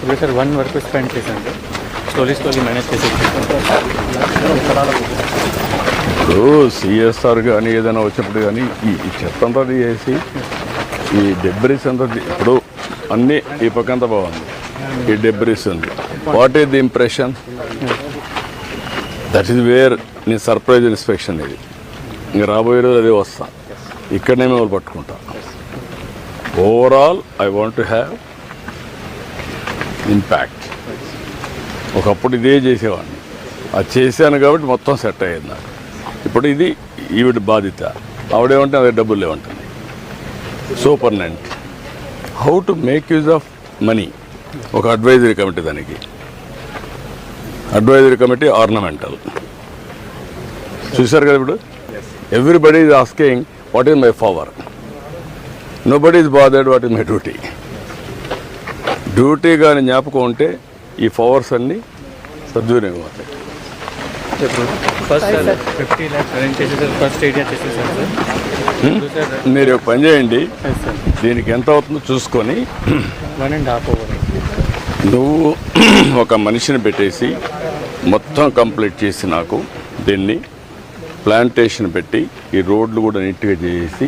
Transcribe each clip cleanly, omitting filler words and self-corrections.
ఇప్పుడు సార్ 1 వరకు స్పెండ్ చేశాను సార్, స్లోలీ మేనేజ్ చేసి. ఇప్పుడు సిఎస్ఆర్ కానీ ఏదైనా వచ్చినప్పుడు కానీ ఈ చెత్త అంతా చేసి ఈ డెబ్రిస్ అంతా ఇప్పుడు అన్నీ ఈ పక్క అంతా బాగుంది, ఈ డెబ్రిస్ ఉంది. What is the impression? That is where నీ సర్ప్రైజ్ ఇన్స్పెక్షన్. ఇది ఇంక రాబోయే రోజు అదే వస్తా, ఇక్కడనే మేము పట్టుకుంటా. Overall I want to have impact. ఒకప్పుడు ఇదే చేసేవాడిని, అది చేశాను కాబట్టి మొత్తం సెట్ అయ్యేది నాకు. ఇప్పుడు ఇది ఈవిడ బాధ్యత, ఆవిడేమంటే అదే డబ్బులు లేవంటుంది. Superintendent how to make use of money. ఒక అడ్వైజరీ కమిటీ, దానికి అడ్వైజరీ కమిటీ ఆర్నమెంటల్. చూశారు కదా ఇప్పుడు, everybody is asking what is my power, nobody is bothered what is my duty. Duty కానీ జ్ఞాపకం ఉంటే ఈ పవర్స్ అన్నీ సద్వినియోగం అవుతాయి. ఫస్ట్ 50 lakhs అరేంజ్ చేసేసారు, ఫస్ట్ ఏరియా చేసేసారు సార్. మీరు ఒక పని చేయండి, సార్ దీనికి ఎంత అవుతుందో చూసుకొని 1.5 over. నువ్వు ఒక మనిషిని పెట్టేసి మొత్తం కంప్లీట్ చేసి నాకు దీన్ని ప్లాంటేషన్ పెట్టి ఈ రోడ్లు కూడా నీట్గా చేసి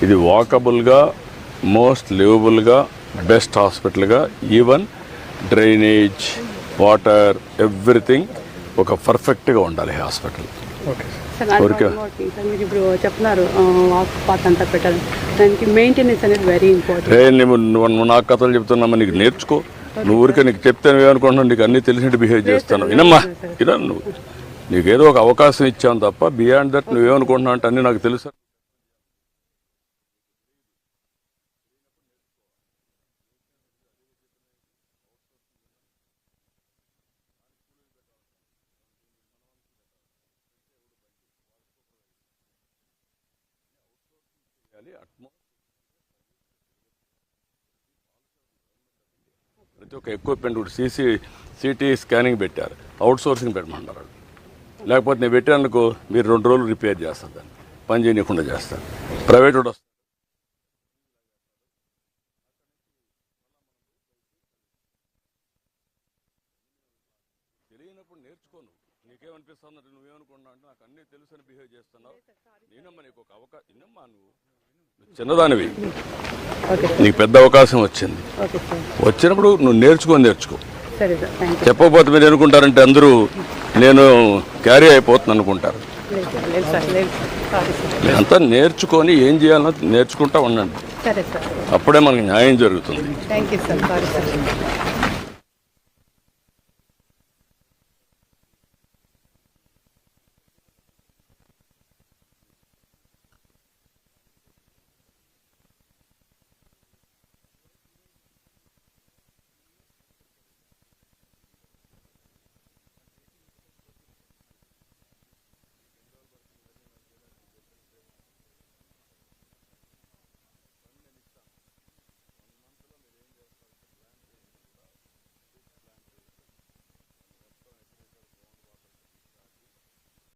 ఇది వాకబుల్గా, మోస్ట్ లివబుల్గా, బెస్ట్ హాస్పిటల్గా, ఈవెన్ డ్రైనేజ్, వాటర్, ఎవ్రీథింగ్ ఒక పర్ఫెక్ట్గా ఉండాలి హాస్పిటల్. మీరు ఇప్పుడు చెప్తున్నారు వాక్ పాత్ అంతా పెట్టాలి, దానికి మెయింటెనెన్స్ అనేది వెరీ ఇంపార్టెంట్. నువ్వు నాకు కథలు చెప్తున్నామా, నీకు నేర్చుకో. నువ్వు ఊరికే నీకు చెప్తే నువ్వేమనుకుంటున్నావు, నీకు అన్నీ తెలిసినట్టు బిహేవ్ చేస్తున్నావు. వినమ్మా, ఇలా నువ్వు నీకేదో ఒక అవకాశం ఇచ్చావు తప్ప బియాండ్ దట్ నువ్వేమనుకుంటున్నావు అంటే అన్నీ నాకు తెలుసు. ప్రతి ఒక్క ఎక్విప్మెంట్ కూడా సిటీ స్కానింగ్ పెట్టారు, అవుట్ సోర్సింగ్ పెట్టమంటారు. లేకపోతే నేను పెట్టానుకో మీరు 2 రోజులు రిపేర్ చేస్తారు, దాన్ని పని చేయకుండా చేస్తారు. ప్రైవేట్ కూడా వస్తారు. తెలియనప్పుడు నేర్చుకోను. నీకేమనిపిస్తుంది, నువ్వేమనుకున్నావు అంటే నాకు అన్నీ తెలుసు అని బిహేవ్ చేస్తున్నావు. నేనమ్మా నీకు ఒక అవకాశం, వినమ్మా, నువ్వు చిన్నదానివి, నీకు పెద్ద అవకాశం వచ్చింది. వచ్చినప్పుడు నువ్వు నేర్చుకో. చెప్పకపోతే మీరు అనుకుంటారంటే అందరూ నేను క్యారీ అయిపోతున్నాను అనుకుంటారు. అంతా నేర్చుకొని ఏం చేయాలో నేర్చుకుంటా ఉండండి, అప్పుడే మనకి న్యాయం జరుగుతుంది.